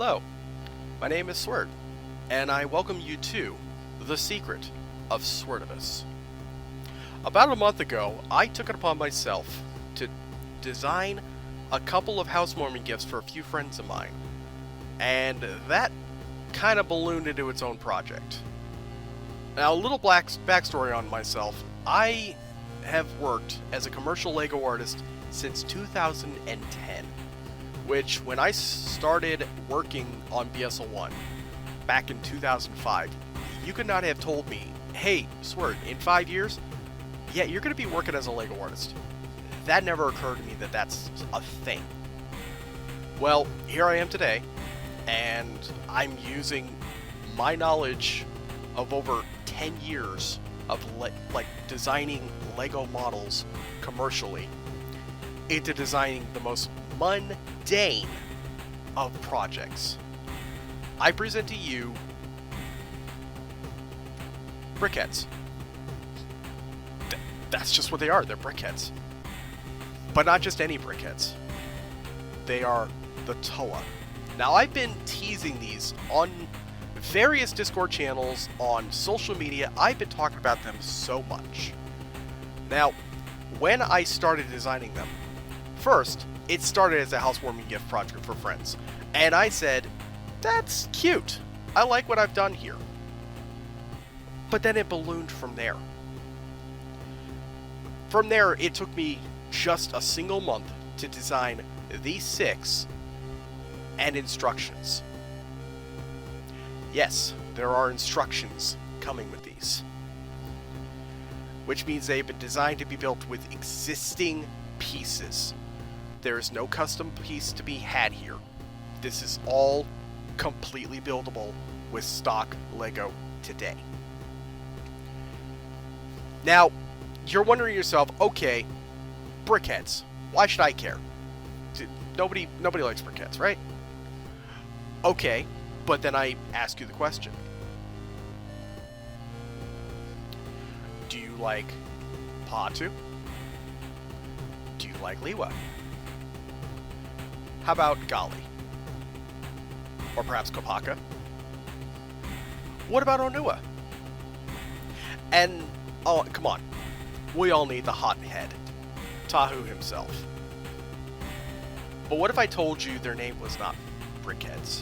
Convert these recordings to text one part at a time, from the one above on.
Hello, my name is Swert, and I welcome you to The Secret of Swertavus. About a month ago, I took it upon myself to design a couple of housewarming gifts for a few friends of mine, and that kind of ballooned into its own project. Now, a little backstory on myself. I have worked as a commercial LEGO artist since 2010, which, when I started working on BSL1 back in 2005, you could not have told me, hey, Swert, in 5 years, yeah, you're going to be working as a LEGO artist. That never occurred to me that that's a thing. Well, here I am today, and I'm using my knowledge of over 10 years of designing LEGO models commercially into designing the most mundane of projects. I present to you brickheads. That's just what they are. They're brickheads. But not just any brickheads. They are the Tahu. Now, I've been teasing these on various Discord channels, on social media. I've been talking about them so much. Now, when I started designing them, first, it started as a housewarming gift project for friends. And I said, that's cute. I like what I've done here. But then it ballooned from there. From there, it took me just a single month to design these 6 and instructions. Yes, there are instructions coming with these, which means they've been designed to be built with existing pieces. There is no custom piece to be had here. This is all completely buildable with stock LEGO today. Now, you're wondering yourself, okay, brickheads. Why should I care? Nobody likes brickheads, right? Okay, but then I ask you the question. Do you like Tahu? Do you like Lewa? How about Gali? Or perhaps Kopaka? What about Onua? And, oh, come on. We all need the hot head. Tahu himself. But what if I told you their name was not Brickheads?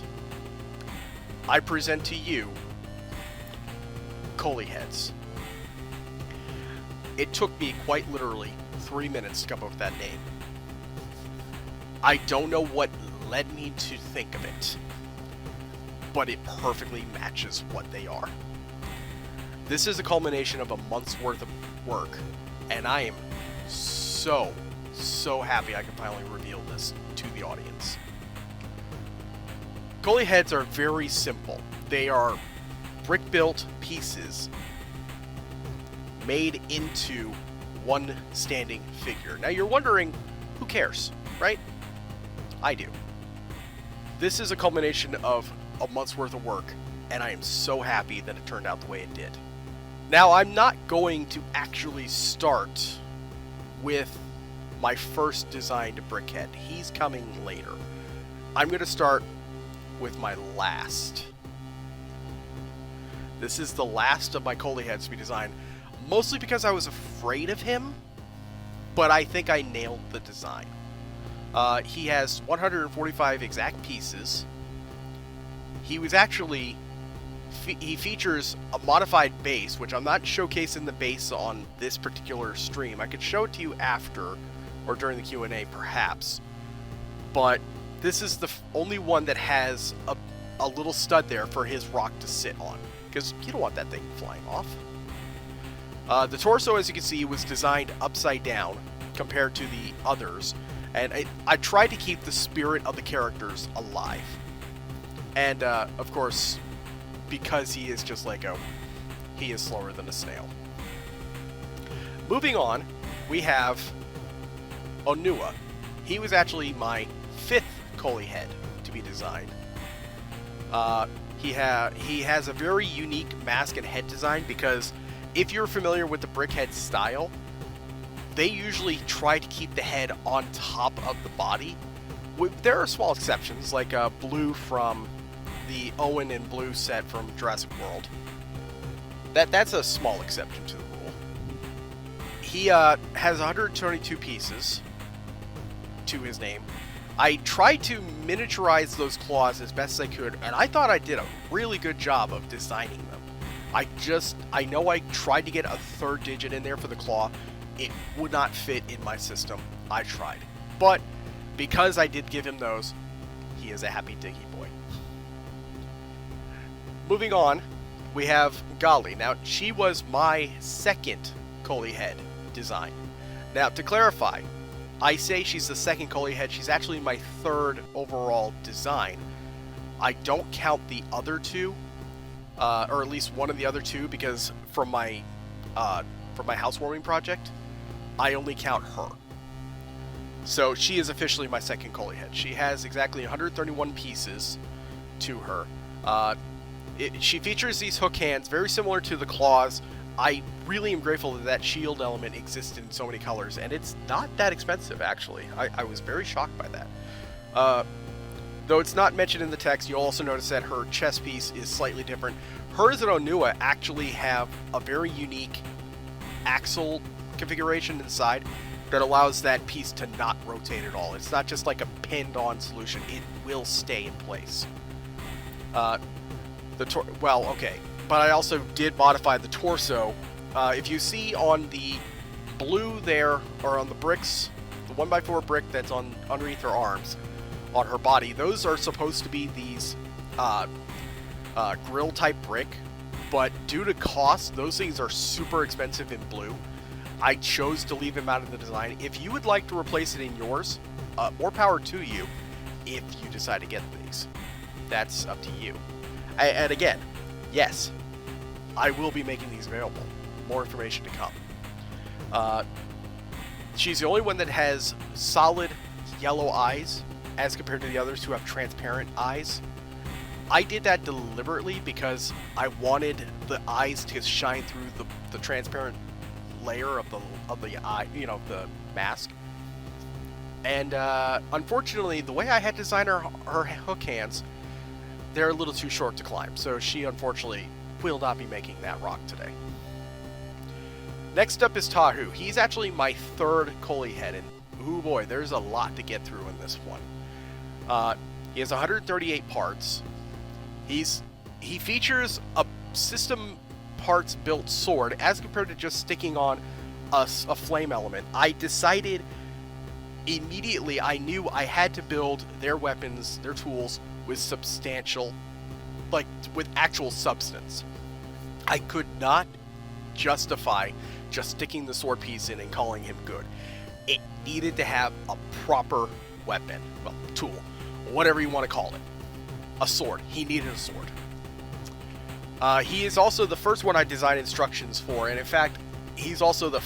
I present to you Kolhiiheadz. It took me quite literally 3 minutes to come up with that name. I don't know what led me to think of it, but it perfectly matches what they are. This is a culmination of a month's worth of work, and I am so happy I can finally reveal this to the audience. Kolhiiheadz are very simple. They are brick-built pieces made into one standing figure. Now you're wondering, who cares, right? I do. This is a culmination of a month's worth of work, and I am so happy that it turned out the way it did. Now, I'm not going to actually start with my first designed brickhead. He's coming later. I'm going to start with my last. This is the last of my Kolhiiheadz to be designed, mostly because I was afraid of him, but I think I nailed the design. He has 145 exact pieces. He was actually... he features a modified base, which I'm not showcasing the base on this particular stream. I could show it to you after, or during the Q&A perhaps. But this is the only one that has a little stud there for his rock to sit on, because you don't want that thing flying off. The torso, as you can see, was designed upside down compared to the others, and I tried to keep the spirit of the characters alive. And, of course, because he is just LEGO, he is slower than a snail. Moving on, we have Onua. He was actually my 5th Kolhiihead to be designed. He has a very unique mask and head design, because if you're familiar with the brickhead style, they usually try to keep the head on top of the body, There are small exceptions, like Blue from the Owen and Blue set from Jurassic World. That's a small exception to the rule. He has 122 pieces to his name. I tried to miniaturize those claws as best as I could, and I thought I did a really good job of designing them. I know I tried to get a third digit in there for the claw. It would not fit in my system. I tried. But because I did give him those, he is a happy diggy boy. Moving on, we have Gali. Now, she was my second Kolhiihead design. Now, to clarify, I say she's the second Kolhiihead. She's actually my third overall design. I don't count the other two, or at least one of the other two, because from my housewarming project, I only count her. So she is officially my second Kolhiihead. She has exactly 131 pieces to her. She features these hook hands, very similar to the claws. I really am grateful that that shield element exists in so many colors, and it's not that expensive, actually. I was very shocked by that. Though it's not mentioned in the text, you'll also notice that her chest piece is slightly different. Hers and Onua actually have a very unique axle configuration inside that allows that piece to not rotate at all. It's not just like a pinned-on solution. It will stay in place. Well, okay. But I also did modify the torso. If you see on the blue there, or on the bricks, the 1x4 brick that's underneath her arms, on her body, those are supposed to be these grill-type brick, but due to cost, those things are super expensive in blue. I chose to leave them out of the design. If you would like to replace it in yours, more power to you if you decide to get these. That's up to you. And again, yes, I will be making these available. More information to come. She's the only one that has solid yellow eyes as compared to the others who have transparent eyes. I did that deliberately because I wanted the eyes to shine through the transparent layer of the eye, the mask. And unfortunately, the way I had designed her hook hands, they're a little too short to climb, so she unfortunately will not be making that rock today. Next up is Tahu. He's actually my third Kolhiihead, and oh boy, there's a lot to get through in this one. He has 138 parts. He features a system parts built sword as compared to just sticking on a flame element. I decided immediately, I knew I had to build their weapons, their tools, with substantial, with actual substance. I could not justify just sticking the sword piece in and calling him good. It needed to have a proper weapon, well, tool, whatever you want to call it. A sword. He needed a sword. He is also the first one I designed instructions for, and in fact, he's also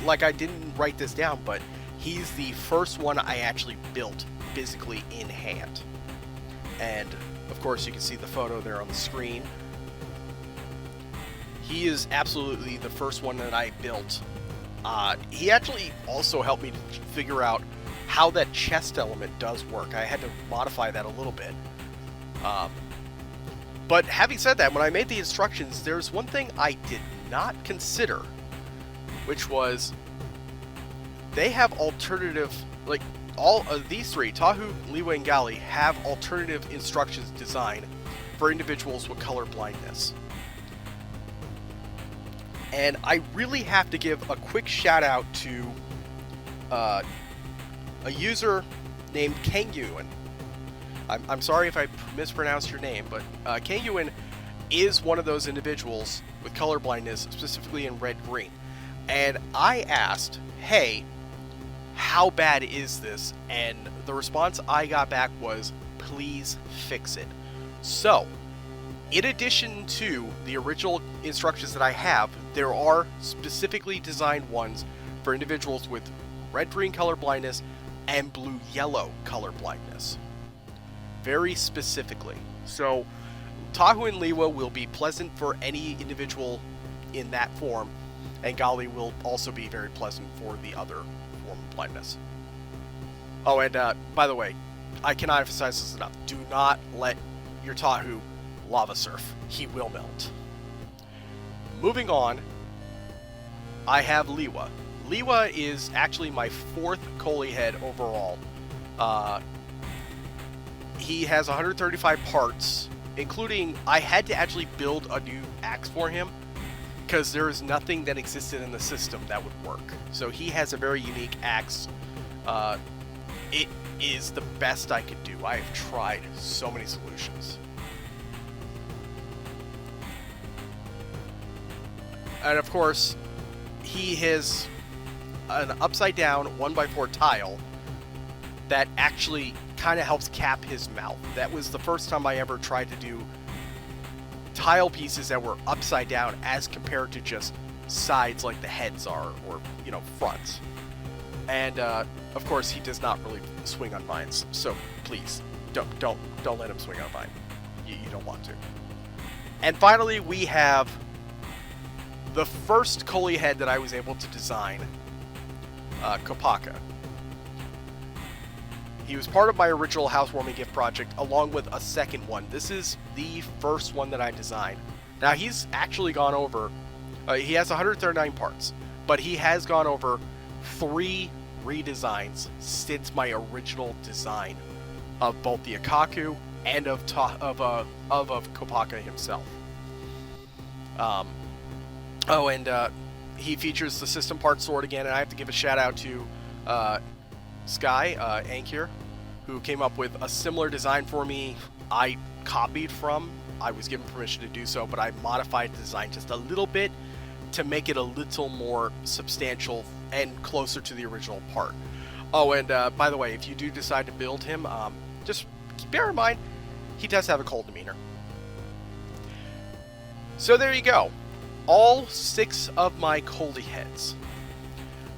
I didn't write this down, but he's the first one I actually built physically in hand. And, of course, you can see the photo there on the screen. He is absolutely the first one that I built. He actually also helped me to figure out how that chest element does work. I had to modify that a little bit. But having said that, when I made the instructions, there's one thing I did not consider, which was they have alternative, all of these three, Tahu, Lewa, and Gali, have alternative instructions designed for individuals with color blindness. And I really have to give a quick shout out to a user named Kengyuan. I'm sorry if I mispronounced your name, but Kengyuan is one of those individuals with color blindness, specifically in red-green. And I asked, hey, how bad is this? And the response I got back was, please fix it. So, in addition to the original instructions that I have, there are specifically designed ones for individuals with red-green color blindness and blue-yellow color blindness. Very specifically. So, Tahu and Lewa will be pleasant for any individual in that form, and Gali will also be very pleasant for the other form of blindness. Oh, and by the way, I cannot emphasize this enough. Do not let your Tahu lava surf. He will melt. Moving on, I have Lewa. Lewa is actually my 4th Kolhiihead overall. He has 135 parts, including I had to actually build a new axe for him because there is nothing that existed in the system that would work. So he has a very unique axe. It is the best I could do. I have tried so many solutions. And of course, he has an upside down 1x4 tile that actually kind of helps cap his mouth. That was the first time I ever tried to do tile pieces that were upside down as compared to just sides like the heads are, or, you know, fronts. And of course, he does not really swing on vines, so please don't let him swing on a vine. You don't want to. And finally, we have the first Kolhiihead that I was able to design, Kopaka. He was part of my original housewarming gift project, along with a second one. This is the first one that I designed. Now, he's actually gone over, he has 139 parts, but he has gone over 3 redesigns since my original design of both the Akaku and of Kopaka himself. He features the system part sword again, and I have to give a shout out to Sky, Ankir, who came up with a similar design for me. I copied from. I was given permission to do so, but I modified the design just a little bit to make it a little more substantial and closer to the original part. Oh, and by the way, if you do decide to build him, just bear in mind, he does have a cold demeanor. So there you go. All 6 of my Kolhiiheads.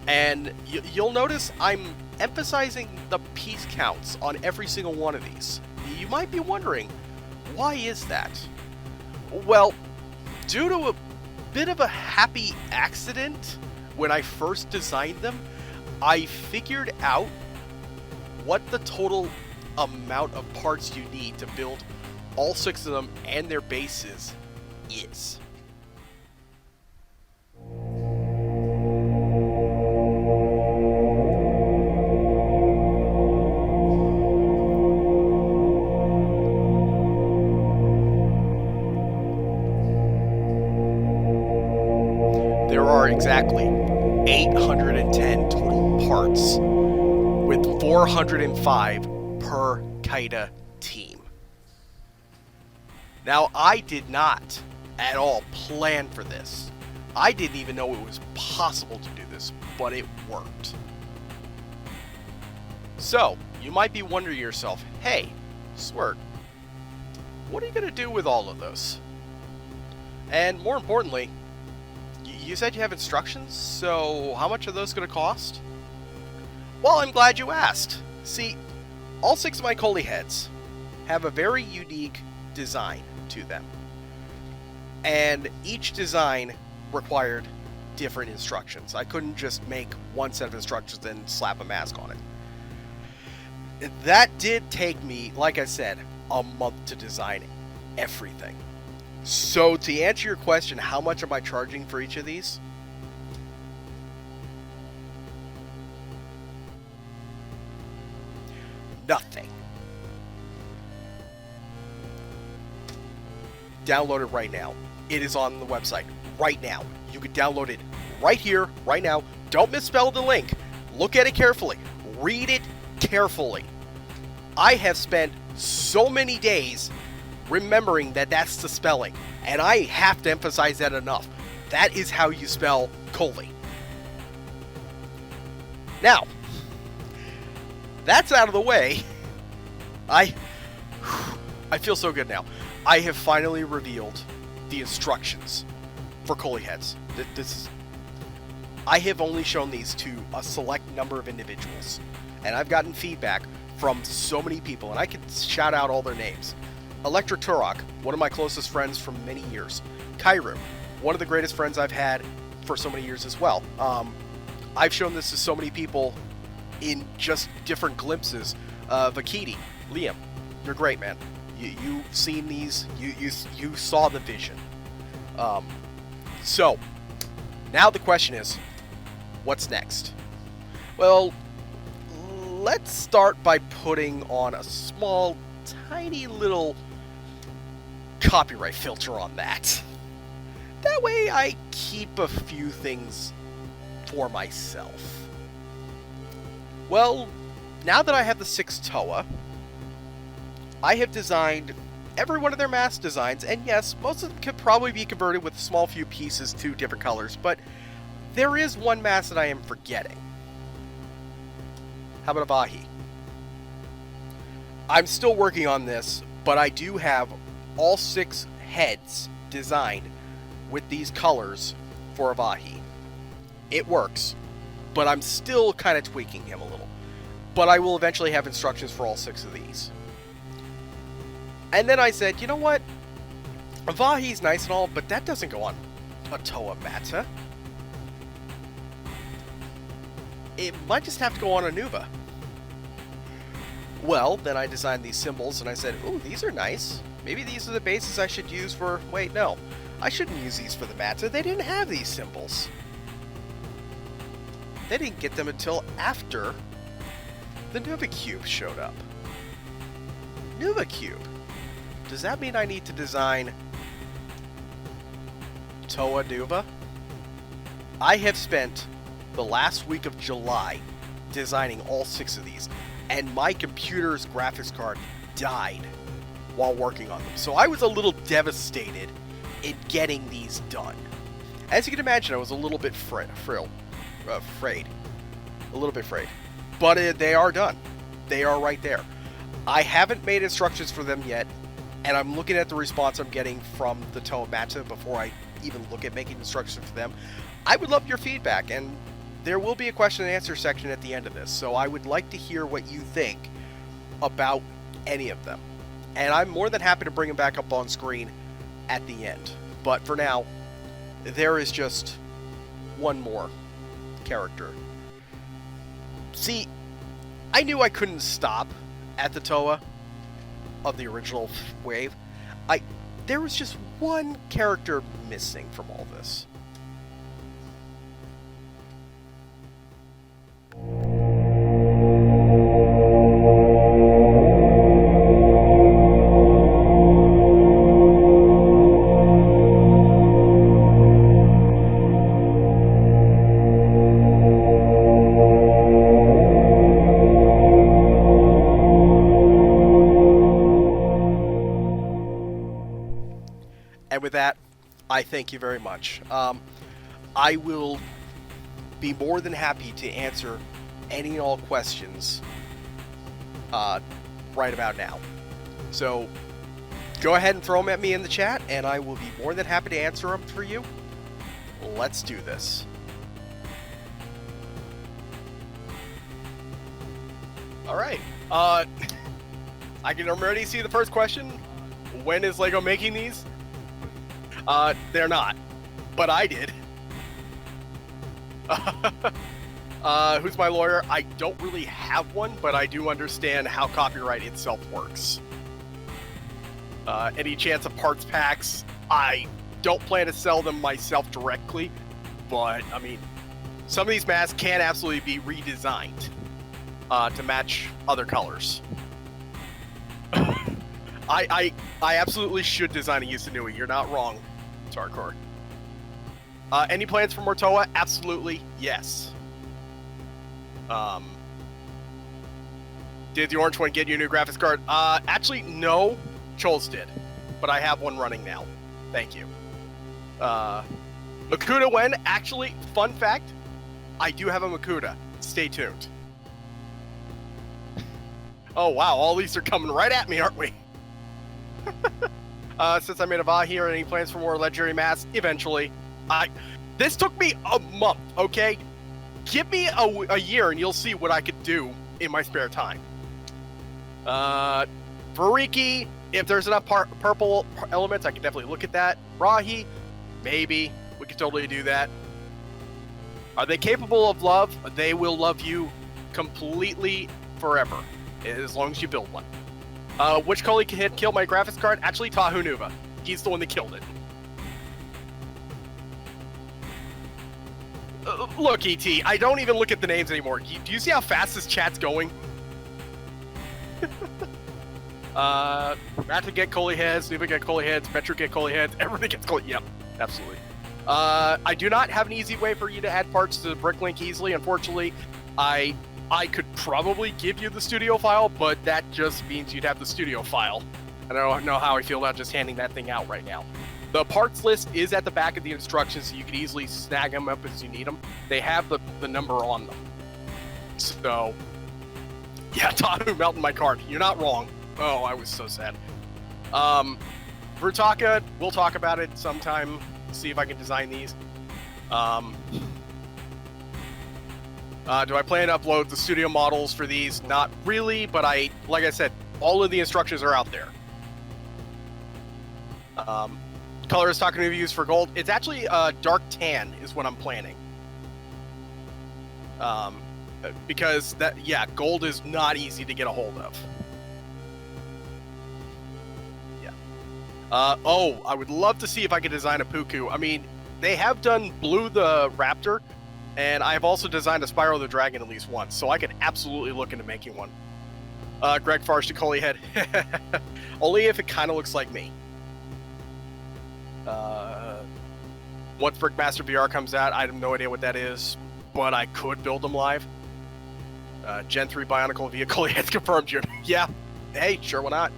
And you'll notice I'm emphasizing the piece counts on every single one of these. You might be wondering, why is that? Well, due to a bit of a happy accident when I first designed them, I figured out what the total amount of parts you need to build all 6 of them and their bases is. There are exactly 810 total parts, with 405 per Kaida team. Now, I did not at all plan for this. I didn't even know it was possible to do this, but it worked. So, you might be wondering to yourself, hey, Swert, what are you going to do with all of those? And more importantly, you said you have instructions, so how much are those going to cost? Well, I'm glad you asked. See, all 6 of my Kolhiiheads have a very unique design to them. And each design required different instructions. I couldn't just make one set of instructions and slap a mask on it. That did take me, like I said, a month to design everything. So to answer your question, how much am I charging for each of these? Nothing. Download it right now. It is on the website right now. You can download it right here, right now. Don't misspell the link. Look at it carefully. Read it carefully. I have spent so many days remembering that that's the spelling, and I have to emphasize that enough. That is how you spell Kohli. Now, that's out of the way. I feel so good now. I have finally revealed the instructions for Kolhiiheadz. I have only shown these to a select number of individuals, and I've gotten feedback from so many people, and I can shout out all their names. Electric Turok, one of my closest friends from many years. Kairu, one of the greatest friends I've had for so many years as well. I've shown this to so many people in just different glimpses. Vakiti, Liam, you're great, man. You've seen these. You saw the vision. So now the question is, what's next? Well, let's start by putting on a small, tiny little copyright filter on that. That way I keep a few things for myself. Well, now that I have the 6 Toa, I have designed every one of their mask designs, and yes, most of them could probably be converted with a small few pieces to different colors, but there is one mask that I am forgetting. How about Avahi? I'm still working on this, but I do have all 6 heads designed with these colors for Avahi. It works, but I'm still kind of tweaking him a little. But I will eventually have instructions for all 6 of these. And then I said, you know what? Avahi's nice and all, but that doesn't go on a Toa Mata. It might just have to go on a Nuva. Well, then I designed these symbols, and I said, ooh, these are nice. Maybe these are the bases I should use for... Wait, no. I shouldn't use these for the Mata. They didn't have these symbols. They didn't get them until after the Nuva Cube showed up. Nuva Cube. Does that mean I need to design Toa Nuva? I have spent the last week of July designing all 6 of these, and my computer's graphics card died while working on them. So I was a little devastated in getting these done. As you can imagine, I was a little bit afraid. A little bit afraid. But they are done. They are right there. I haven't made instructions for them yet, and I'm looking at the response I'm getting from the Toa Mata before I even look at making instructions for them. I would love your feedback, and there will be a question and answer section at the end of this, so I would like to hear what you think about any of them. And I'm more than happy to bring them back up on screen at the end. But for now, there is just one more character. See, I knew I couldn't stop at the Toa of the original wave. There was just one character missing from all this. And with that, I thank you very much. I will be more than happy to answer any and all questions right about now. So go ahead and throw them at me in the chat, and I will be more than happy to answer them for you. Let's do this. All right. I can already see the first question. When is LEGO making these? They're not, but I did. Who's my lawyer? I don't really have one, but I do understand how copyright itself works. Any chance of parts packs? I don't plan to sell them myself directly, but I mean, some of these masks can absolutely be redesigned to match other colors. I absolutely should design a Yusanui. You're not wrong, Tarkor. Any plans for more Toa? Absolutely, yes. Did the orange one get you a new graphics card? Actually, no. Chols did. But I have one running now. Thank you. Makuta when? Actually, fun fact, I do have a Makuta. Stay tuned. Oh, wow. All these are coming right at me, aren't we? Since I made a Vahi, or any plans for more legendary masks? Eventually. This took me a month, okay? Give me a year and you'll see what I could do in my spare time. Variki, if there's enough purple elements, I can definitely look at that. Rahi, maybe. We could totally do that. Are they capable of love? They will love you completely forever, as long as you build one. Which Kolhiiheadz killed my graphics card? Actually, Tahu. He's the one that killed it. Look, ET, I don't even look at the names anymore. Do you see how fast this chat's going? Ratchet get Kolhiiheadz, Lewa get Kolhiiheadz, Metro get Kolhiiheadz, everybody gets Kolhiiheadz. Yep, absolutely. I do not have an easy way for you to add parts to the Bricklink easily, unfortunately. I could probably give you the studio file, but that just means you'd have the studio file. I don't know how I feel about just handing that thing out right now. The parts list is at the back of the instructions, so you can easily snag them up as you need them. They have the number on them. So, yeah, Tahu melting my card. You're not wrong. Oh, I was so sad. Vrutaka, we'll talk about it sometime. See if I can design these. Do I plan to upload the studio models for these? Not really, but like I said, all of the instructions are out there. Color is talking to use for gold. It's actually dark tan is what I'm planning. Because gold is not easy to get a hold of. Yeah. I would love to see if I could design a Puku. I mean, they have done Blue the Raptor, and I have also designed a Spyro the Dragon at least once, so I could absolutely look into making one. Greg Farsh to Kolhiiheadz. Only if it kind of looks like me. Once Brickmaster VR comes out, I have no idea what that is, but I could build them live. Gen 3 Bionicle via Kolhiiheadz confirmed, Jim. Yeah, hey, sure, why not?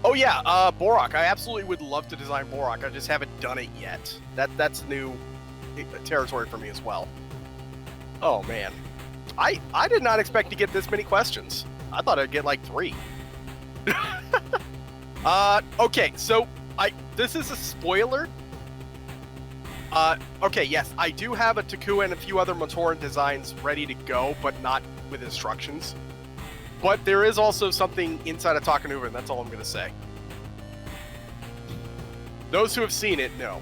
Oh yeah, Borak. I absolutely would love to design Borak. I just haven't done it yet. That's new territory for me as well. Oh man, I did not expect to get this many questions. I thought I'd get like 3. Okay, so this is a spoiler. Okay, yes, I do have a Taku and a few other Matoran designs ready to go, but not with instructions. But there is also something inside of Takanuva, and that's all I'm going to say. Those who have seen it know.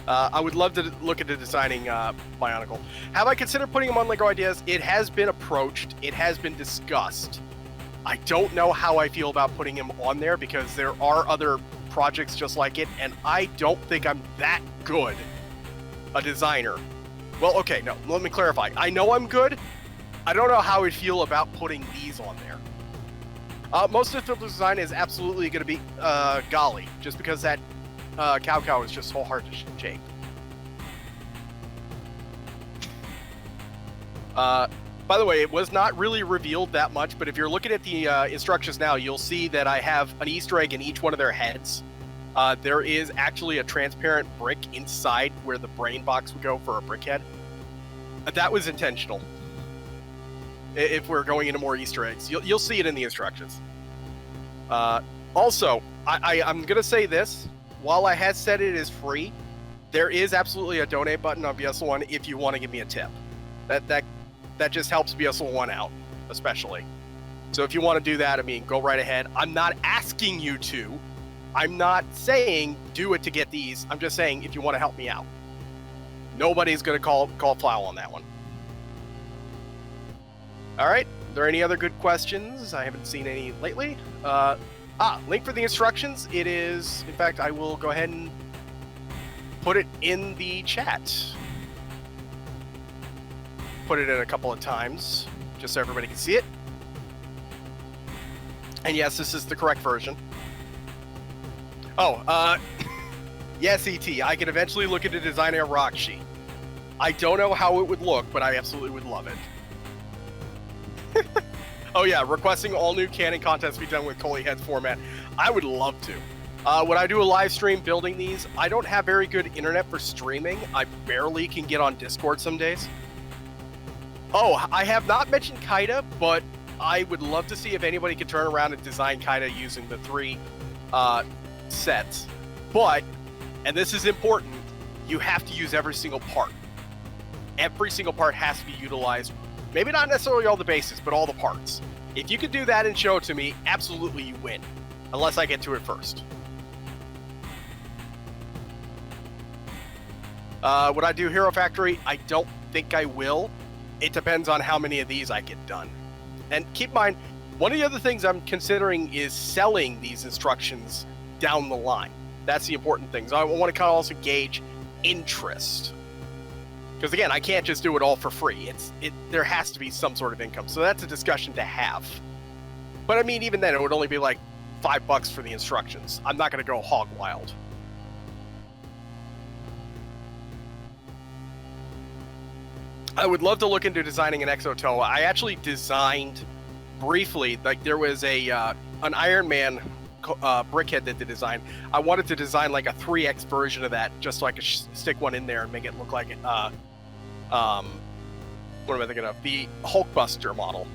I would love to look into designing Bionicle. Have I considered putting him on LEGO Ideas? It has been approached. It has been discussed. I don't know how I feel about putting him on there because there are other projects just like it, and I don't think I'm that good a designer. Well, okay, no, let me clarify. I know I'm good. I don't know how I feel about putting these on there. Most difficult design is absolutely going to be Gali, just because that cow is just so hard to shape. By the way, it was not really revealed that much, but if you're looking at the instructions now, you'll see that I have an Easter egg in each one of their heads. There is actually a transparent brick inside where the brain box would go for a brick head. That was intentional. If we're going into more Easter eggs, you'll see it in the instructions. Also, I'm going to say this. While I had said it is free, there is absolutely a donate button on BSL1 if you want to give me a tip. That just helps BSL1 out, especially. So if you want to do that, I mean, go right ahead. I'm not asking you to. I'm not saying do it to get these. I'm just saying if you want to help me out. Nobody's going to call foul on that one. All right. Are there any other good questions? I haven't seen any lately. Link for the instructions. It is, in fact, I will go ahead and put it in the chat. Put it in a couple of times, just so everybody can see it. And yes, this is the correct version. Oh, yes, ET, I can eventually look into designing a rock sheet. I don't know how it would look, but I absolutely would love it. Oh yeah, requesting all new canon contents be done with Kolhiiheadz format. I would love to. When I do a live stream building these, I don't have very good internet for streaming. I barely can get on Discord some days. Oh, I have not mentioned Kaida, but I would love to see if anybody could turn around and design Kaida using the 3 sets. But, and this is important, you have to use every single part. Every single part has to be utilized. Maybe not necessarily all the bases, but all the parts. If you could do that and show it to me, absolutely you win. Unless I get to it first. Would I do Hero Factory? I don't think I will. It depends on how many of these I get done. And keep in mind, One of the other things I'm considering is selling these instructions down the line. That's the important thing. So I want to kind of also gauge interest. Because again, I can't just do it all for free. There has to be some sort of income. So that's a discussion to have. But I mean, even then, it would only be like $5 for the instructions. I'm not going to go hog wild. I would love to look into designing an Exo Toa. I actually designed briefly, like there was an Iron Man brickhead that they designed. I wanted to design like a 3X version of that, just so I could stick one in there and make it look like what am I thinking of? The Hulkbuster model.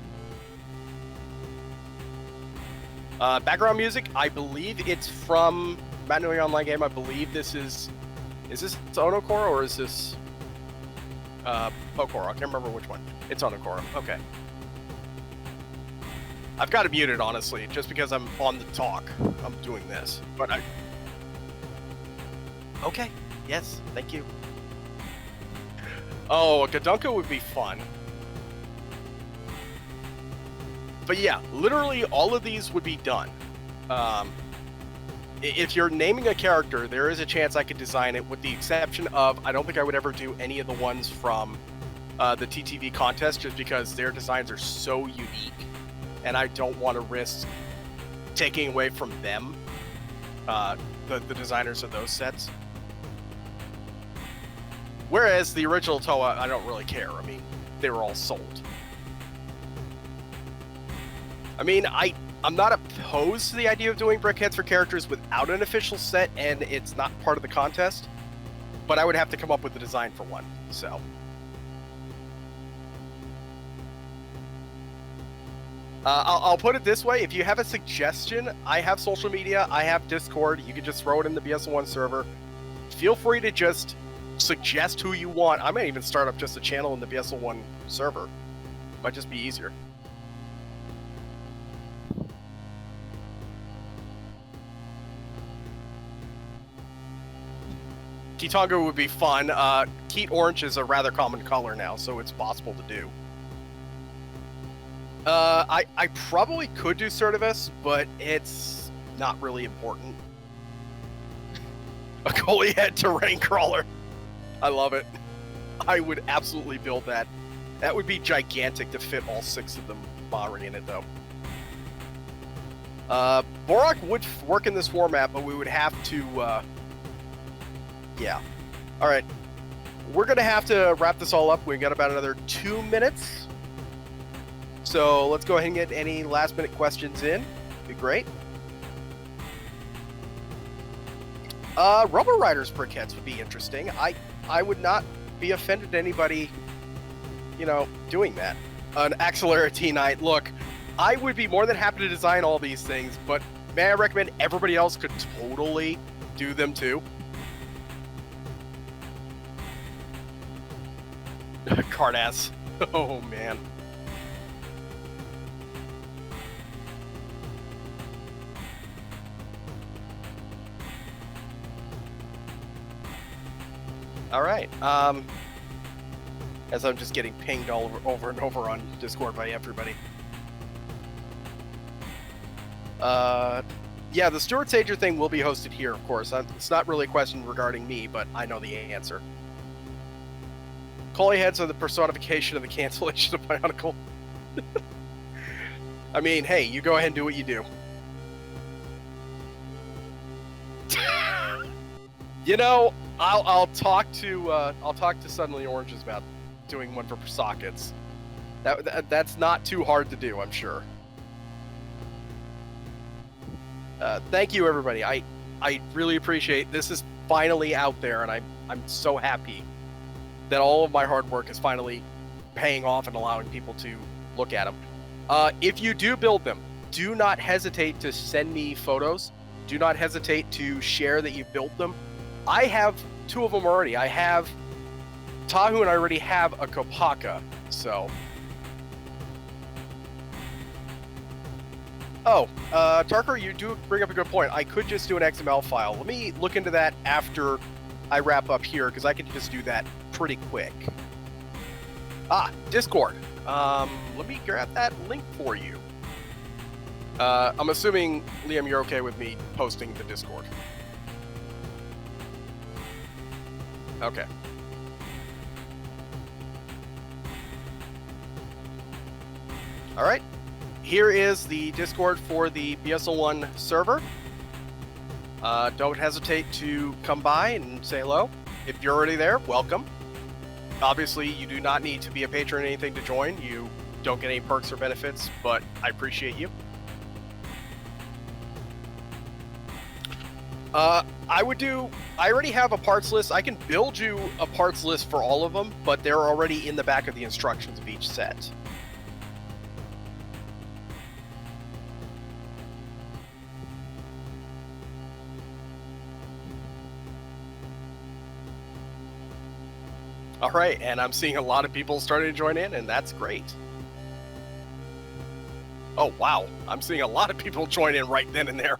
Background music, I believe it's from Manually Online Game. I believe this is this Onokoro or is this Okoro? I can't remember which one. It's Onokoro. Okay. I've got it muted, honestly, just because I'm on the talk. I'm doing this, but I... Okay, yes, thank you. Oh, a Gadunka would be fun. But yeah, literally all of these would be done. If you're naming a character, there is a chance I could design it, with the exception of, I don't think I would ever do any of the ones from the TTV contest, just because their designs are so unique. And I don't want to risk taking away from them, the designers of those sets. Whereas the original Toa, I don't really care. I mean, they were all sold. I mean, I'm not opposed to the idea of doing brickheads for characters without an official set, and it's not part of the contest. But I would have to come up with the design for one, so... I'll put it this way, if you have a suggestion, I have social media, I have Discord, you can just throw it in the BS1 server. Feel free to just suggest who you want. I might even start up just a channel in the BS1 server. Might just be easier. Kitonga would be fun. Keat Orange is a rather common color now, so it's possible to do. I probably could do Swertavus, but it's not really important. A Kolhiiheadz terrain crawler. I love it. I would absolutely build that. That would be gigantic to fit all 6 of them already in it, though. Borak would work in this format, but we would have to, yeah. Alright. We're gonna have to wrap this all up. We've got about another 2 minutes. So let's go ahead and get any last minute questions in. Be great. Rubber Riders brickheads would be interesting. I would not be offended to anybody, you know, doing that. An Axelarity Knight. Look, I would be more than happy to design all these things, but may I recommend everybody else could totally do them too? Cardass. Oh man. All right. As I'm just getting pinged all over and over on Discord by everybody. Yeah, the Stuart Sager thing will be hosted here, of course. It's not really a question regarding me, but I know the answer. Kolhiiheadz are the personification of the cancellation of Bionicle. I mean, hey, you go ahead and do what you do. You know, I'll talk to Suddenly Oranges about doing one for sockets. That's not too hard to do, I'm sure. Thank you, everybody. I really appreciate this. Is finally out there, and I'm so happy that all of my hard work is finally paying off and allowing people to look at them. If you do build them, do not hesitate to send me photos. Do not hesitate to share that you built them. I have 2 of them already. I have Tahu, and I already have a Kopaka, so... Oh, Tarker, you do bring up a good point. I could just do an XML file. Let me look into that after I wrap up here, because I can just do that pretty quick. Ah, Discord. Let me grab that link for you. I'm assuming, Liam, you're okay with me posting the Discord. Okay. All right. Here is the Discord for the BSL1 server. Don't hesitate to come by and say hello. If you're already there, welcome. Obviously, you do not need to be a patron or anything to join. You don't get any perks or benefits, but I appreciate you. I already have a parts list. I can build you a parts list for all of them, but they're already in the back of the instructions of each set. All right, and I'm seeing a lot of people starting to join in, and that's great. Oh, wow. I'm seeing a lot of people join in right then and there.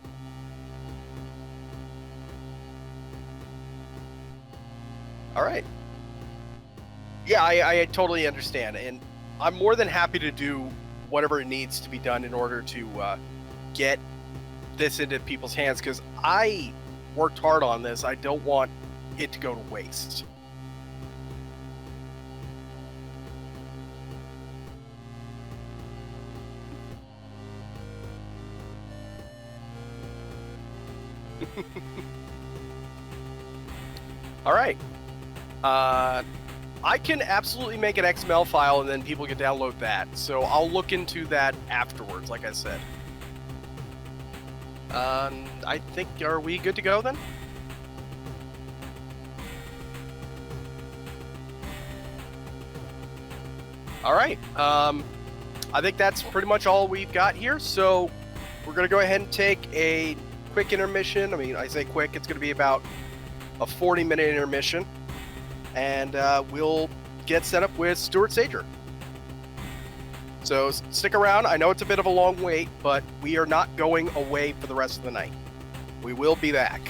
All right. Yeah, I totally understand, and I'm more than happy to do whatever needs to be done in order to get this into people's hands, because I worked hard on this. I don't want it to go to waste. All right. I can absolutely make an XML file and then people can download that. So I'll look into that afterwards, like I said. I think, are we good to go then? All right. I think that's pretty much all we've got here. So we're going to go ahead and take a quick intermission. I mean, I say quick, it's going to be about a 40-minute intermission. And we'll get set up with Stuart Sager. So stick around. I know it's a bit of a long wait, but we are not going away for the rest of the night. We will be back.